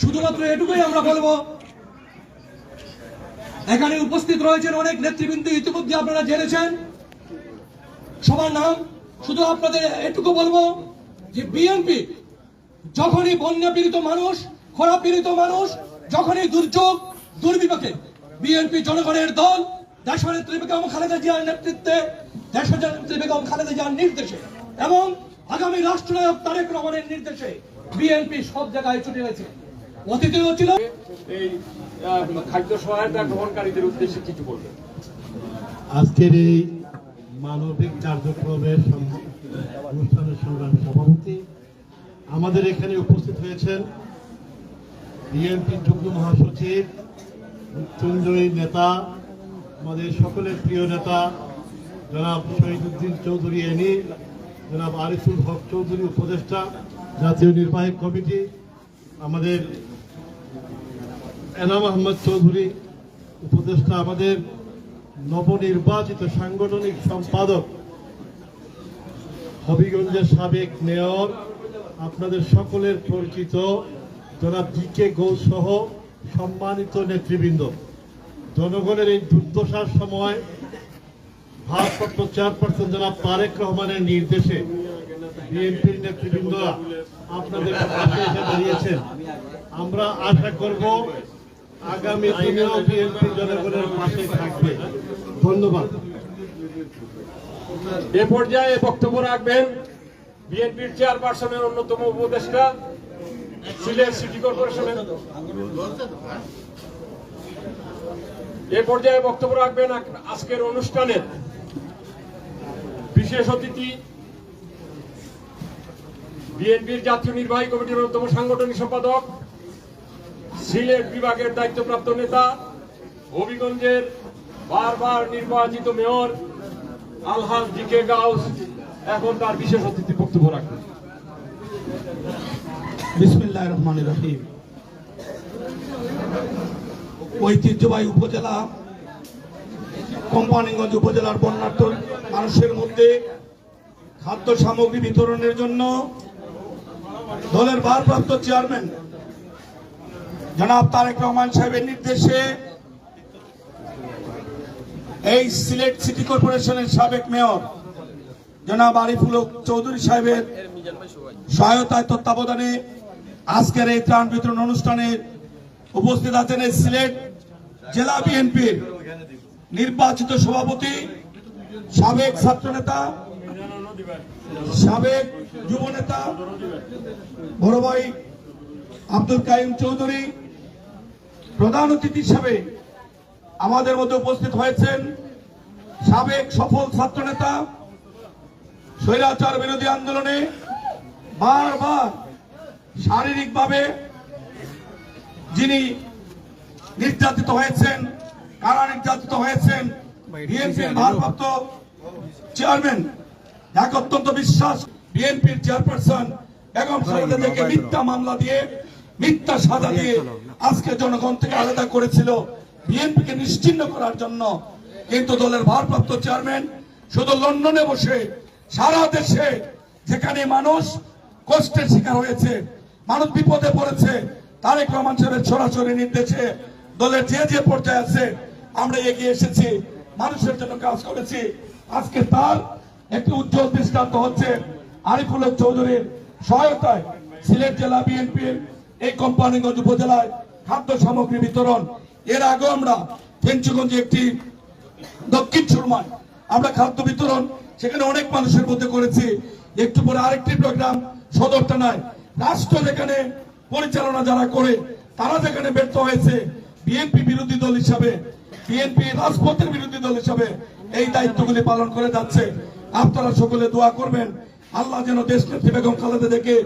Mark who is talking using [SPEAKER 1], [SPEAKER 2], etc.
[SPEAKER 1] শুধুমাত্র এটুকুই আমরা বলবো, এখানে উপস্থিত রয়েছেন অনেক নেতৃবৃন্দ, ইতিমধ্যে আপনারা জেনেছেন সবার নাম। শুধু আপনাদের এটুকু বলবো যে বিএনপি যখনই বন্যা পীড়িত মানুষ, খরা পীড়িত মানুষ, যখনই দুর্যোগ দুর্বিপাকে, বিএনপি জনগণের দল, দেশনেত্রী বেগম খালেদা জিয়ার নেতৃত্বে, দেশনেত্রী বেগম খালেদা জিয়ার নির্দেশে এবং আগামী রাষ্ট্রনায়ক তারেক রহমানের নির্দেশে বিএনপি সব জায়গায় ছুটে গেছে। অতীতেও ছিল।
[SPEAKER 2] এই খাদ্য সহায়তা গ্রহণকারীদের উদ্দেশ্যে কিছু বলবেন?
[SPEAKER 3] আজকের এই মানবিক কার্যক্রমের অনুষ্ঠানের সংগ্রামী সভাপতি, আমাদের এখানে উপস্থিত হয়েছেন বিএনপি যুগ্ম মহাসচিব, মৃত্যুঞ্জয়ী নেতা, আমাদের সকলের প্রিয় নেতা জনাব শহীদুদ্দিন চৌধুরী এনি, জনাব আরিফুল হক চৌধুরী উপদেষ্টা, জাতীয় নির্বাহী কমিটি, আমাদের এনাম আহমদ চৌধুরী উপদেষ্টা, আমাদের নবনির্বাচিত সাংগঠনিক সম্পাদক, হবিগঞ্জের সাবেক মেয়র, আপনাদের সকলের পরিচিত জনাব জি.কে. ঘোষ সহ সম্মানিত নেতৃবৃন্দ, জনগণের এই দুর্দশার সময় ভারপ্রাপ্ত চেয়ারপারসন জনাব তারেক রহমানের নির্দেশে বিএনপির নেতৃবৃন্দরা আপনাদের পাশে এসে দাঁড়িয়েছেন। আমরা আশা করব আগামী দিনেও বিএনপি জনগণের পাশে থাকবে। ধন্যবাদ।
[SPEAKER 2] এ পর্যায়ে বক্তব্য রাখবেন বিএনপির চেয়ারপারসনের অন্যতম উপদেষ্টা, সিলেট সিটি কর্পোরেশনের। এ পর্যায়ে বক্তব্য রাখবেন আজকের অনুষ্ঠানের বিশেষ অতিথি, বিএনপির জাতীয় নির্বাহী কমিটির অন্যতম সাংগঠনিক সম্পাদক, সিলেট বিভাগের দায়িত্বপ্রাপ্ত নেতা, হবিগঞ্জের বারবার নির্বাচিত মেয়র আলহাজ জি.কে. গাউস এখন তার বিশেষ অতিথি বক্তব্য রাখবেন।
[SPEAKER 1] বিসমিল্লাহির রহমানির রহিম। ঐতিহ্যবাহী উপজেলা কোম্পানিগঞ্জ উপজেলার বন্যার্ত মানুষের মধ্যে খাদ্য সামগ্রী বিতরণের জন্য দলের ভারপ্রাপ্ত চেয়ারম্যান জনাব তারেক রহমান সাহেবের নির্দেশে এই সিলেট সিটি কর্পোরেশনের সাবেক মেয়র জনাব আরিফুল হক চৌধুরী সাহেবের সহায়তায় তত্ত্বাবধানে আজকের এই ত্রাণ বিতরণ অনুষ্ঠানে উপস্থিত আছেন এই সিলেট জেলা বিএনপির নির্বাচিত সভাপতি, সাবেক ছাত্রনেতা, সাবেক যুব নেতা বড় ভাই আব্দুল কাইম চৌধুরী। প্রধান অতিথি হিসাবে আমাদের মধ্যে উপস্থিত হয়েছেন সাবেক সফল ছাত্রনেতা, স্বৈরাচার বিরোধী আন্দোলনে বারবার শারীরিকভাবে যিনি নির্যাতিত হয়েছেন, কারা নির্যাতিত হয়েছেন, বিএনপির ভারপ্রাপ্ত চেয়ারম্যান, এক অত্যন্ত বিশ্বাস বিএনপির চেয়ারপারসন বেগম খালেদা জিয়াকে মিথ্যা মামলা দিয়ে, মিথ্যা সাজা দিয়ে আজকে জনগণ থেকে আলাদা করেছিল বিএনপিকে নিশ্চিহ্ন করার জন্য। কিন্তু দলের ভারপ্রাপ্ত চেয়ারম্যান শুধু লন্ডনে বসে সারা দেশে যেখানে মানুষ কষ্টের শিকার হয়েছে, মানুষ বিপদে পড়েছে, তারেক রহমান সাহেবের সরাসরি নির্দেশে দলের যে যে পর্যায়ে আছে আমরা এগিয়ে এসেছি, মানুষের জন্য কাজ করেছি। আজকে তার একটি উজ্জ্বল দৃষ্টান্ত হচ্ছে আরিফুল হক চৌধুরীর সহায়তায় সিলেট জেলা বিএনপির এই কোম্পানিগঞ্জ উপজেলায় খাদ্য সামগ্রী বিতরণ। এর আগে আমরা ফেঞ্চুগঞ্জে একটি দক্ষিণ সুরমায় আমরা খাদ্য বিতরণ সেখানে অনেক মানুষের মধ্যে করেছি। একটু পরে আরেকটি প্রোগ্রাম সদর থানায়, রাষ্ট্র যেখানে পরিচালনা যারা করে তারা যেখানে ব্যর্থ হয়েছে, বিএনপি বিরোধী দল হিসাবে, বিএনপি রাজপথের বিরোধী দল হিসাবে এই দায়িত্বগুলি পালন করে যাচ্ছে। আপনারা সকলে দোয়া করবেন আল্লাহ যেন দেশনেত্রী বেগম খালেদা জিয়াকে